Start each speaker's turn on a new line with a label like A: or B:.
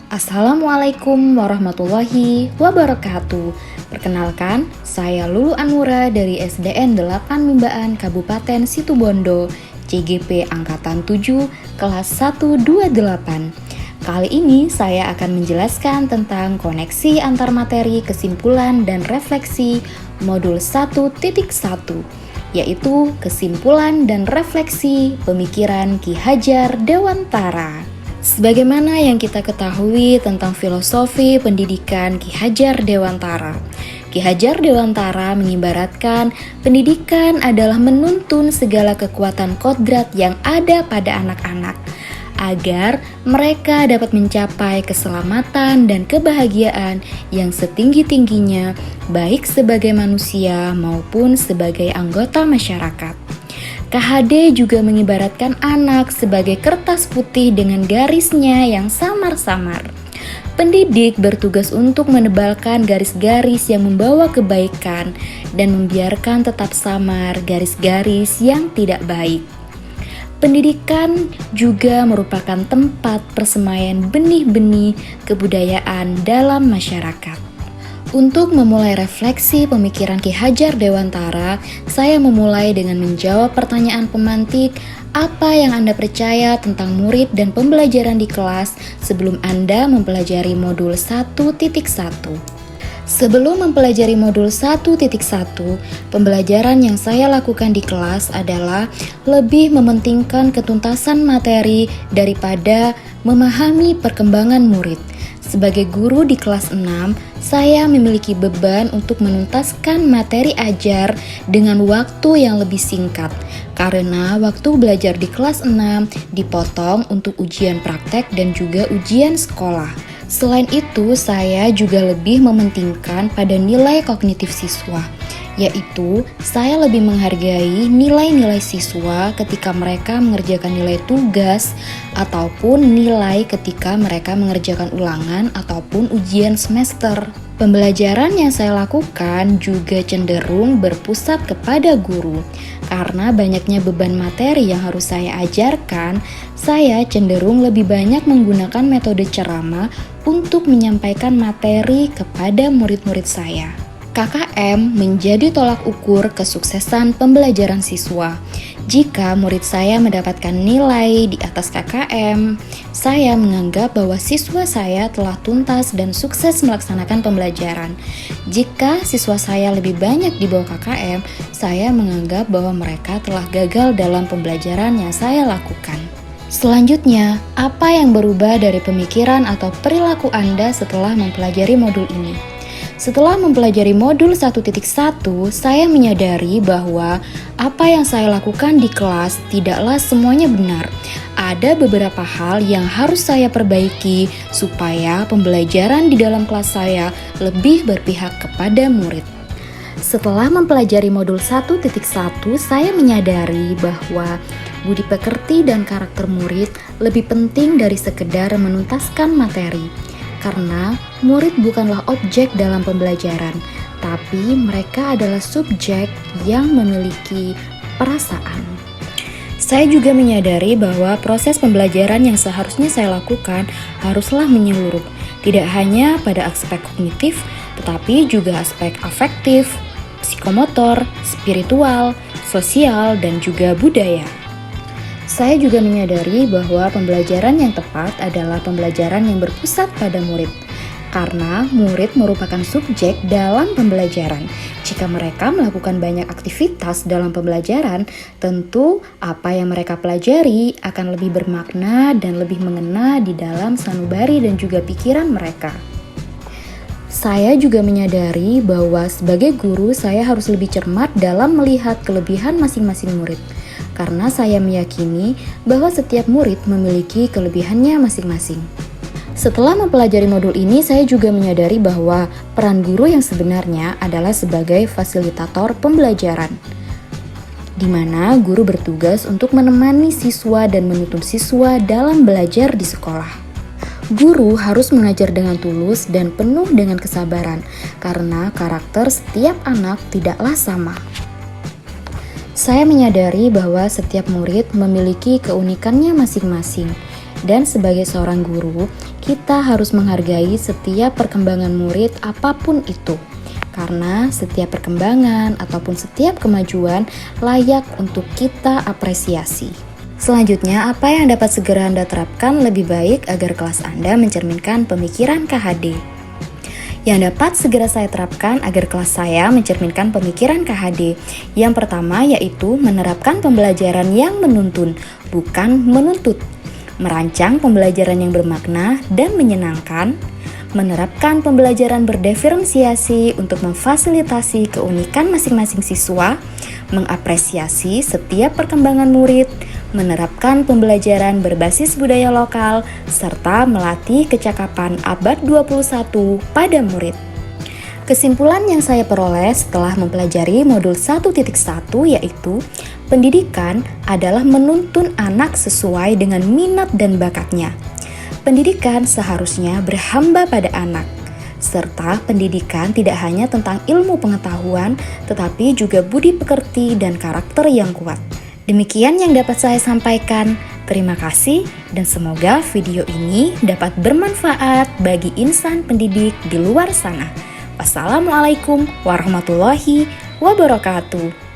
A: Assalamualaikum warahmatullahi wabarakatuh. Perkenalkan, saya Lulu Anura dari SDN 8 Mimbaan Kabupaten Situbondo, CGP Angkatan 7, kelas 128. Kali ini saya akan menjelaskan tentang koneksi antar materi, kesimpulan, dan refleksi modul 1.1, yaitu kesimpulan dan refleksi pemikiran Ki Hajar Dewantara. Sebagaimana yang kita ketahui tentang filosofi pendidikan Ki Hajar Dewantara, Ki Hajar Dewantara mengibaratkan pendidikan adalah menuntun segala kekuatan kodrat yang ada pada anak-anak agar mereka dapat mencapai keselamatan dan kebahagiaan yang setinggi-tingginya, baik sebagai manusia maupun sebagai anggota masyarakat. KHD juga mengibaratkan anak sebagai kertas putih dengan garisnya yang samar-samar. Pendidik bertugas untuk menebalkan garis-garis yang membawa kebaikan dan membiarkan tetap samar garis-garis yang tidak baik. Pendidikan juga merupakan tempat persemaian benih-benih kebudayaan dalam masyarakat. Untuk memulai refleksi pemikiran Ki Hajar Dewantara, saya memulai dengan menjawab pertanyaan pemantik, apa yang Anda percaya tentang murid dan pembelajaran di kelas sebelum Anda mempelajari modul 1.1? Sebelum mempelajari modul 1.1, pembelajaran yang saya lakukan di kelas adalah lebih mementingkan ketuntasan materi daripada memahami perkembangan murid. Sebagai guru di kelas 6, saya memiliki beban untuk menuntaskan materi ajar dengan waktu yang lebih singkat, karena waktu belajar di kelas 6 dipotong untuk ujian praktek dan juga ujian sekolah. Selain itu, saya juga lebih mementingkan pada nilai kognitif siswa, yaitu saya lebih menghargai nilai-nilai siswa ketika mereka mengerjakan nilai tugas ataupun nilai ketika mereka mengerjakan ulangan ataupun ujian semester. Pembelajaran yang saya lakukan juga cenderung berpusat kepada guru. Karena banyaknya beban materi yang harus saya ajarkan, saya cenderung lebih banyak menggunakan metode ceramah untuk menyampaikan materi kepada murid-murid saya. KKM menjadi tolak ukur kesuksesan pembelajaran siswa. Jika murid saya mendapatkan nilai di atas KKM, saya menganggap bahwa siswa saya telah tuntas dan sukses melaksanakan pembelajaran. Jika siswa saya lebih banyak di bawah KKM, saya menganggap bahwa mereka telah gagal dalam pembelajaran yang saya lakukan. Selanjutnya, apa yang berubah dari pemikiran atau perilaku Anda setelah mempelajari modul ini? Setelah mempelajari modul 1.1, saya menyadari bahwa apa yang saya lakukan di kelas tidaklah semuanya benar. Ada beberapa hal yang harus saya perbaiki supaya pembelajaran di dalam kelas saya lebih berpihak kepada murid. Setelah mempelajari modul 1.1, saya menyadari bahwa budi pekerti dan karakter murid lebih penting dari sekedar menuntaskan materi. Karena murid bukanlah objek dalam pembelajaran, tapi mereka adalah subjek yang memiliki perasaan. Saya juga menyadari bahwa proses pembelajaran yang seharusnya saya lakukan haruslah menyeluruh, tidak hanya pada aspek kognitif, tetapi juga aspek afektif, psikomotor, spiritual, sosial, dan juga budaya. Saya juga menyadari bahwa pembelajaran yang tepat adalah pembelajaran yang berpusat pada murid, karena murid merupakan subjek dalam pembelajaran. Jika mereka melakukan banyak aktivitas dalam pembelajaran, tentu apa yang mereka pelajari akan lebih bermakna dan lebih mengena di dalam sanubari dan juga pikiran mereka. Saya juga menyadari bahwa sebagai guru saya harus lebih cermat dalam melihat kelebihan masing-masing murid. Karena saya meyakini bahwa setiap murid memiliki kelebihannya masing-masing. Setelah mempelajari modul ini, saya juga menyadari bahwa peran guru yang sebenarnya adalah sebagai fasilitator pembelajaran, di mana guru bertugas untuk menemani siswa dan menuntun siswa dalam belajar di sekolah. Guru harus mengajar dengan tulus dan penuh dengan kesabaran, karena karakter setiap anak tidaklah sama. Saya menyadari bahwa setiap murid memiliki keunikannya masing-masing, dan sebagai seorang guru, kita harus menghargai setiap perkembangan murid apapun itu. Karena setiap perkembangan ataupun setiap kemajuan layak untuk kita apresiasi. Selanjutnya, apa yang dapat segera Anda terapkan lebih baik agar kelas Anda mencerminkan pemikiran KHD? Yang dapat segera saya terapkan agar kelas saya mencerminkan pemikiran KHD. Yang pertama yaitu menerapkan pembelajaran yang menuntun, bukan menuntut. Merancang pembelajaran yang bermakna dan menyenangkan. Menerapkan pembelajaran berdiferensiasi untuk memfasilitasi keunikan masing-masing siswa, mengapresiasi setiap perkembangan murid, menerapkan pembelajaran berbasis budaya lokal, serta melatih kecakapan abad 21 pada murid. Kesimpulan yang saya peroleh setelah mempelajari modul 1.1 yaitu pendidikan adalah menuntun anak sesuai dengan minat dan bakatnya. Pendidikan seharusnya berhamba pada anak, serta pendidikan tidak hanya tentang ilmu pengetahuan, tetapi juga budi pekerti dan karakter yang kuat. Demikian yang dapat saya sampaikan. Terima kasih dan semoga video ini dapat bermanfaat bagi insan pendidik di luar sana. Wassalamualaikum warahmatullahi wabarakatuh.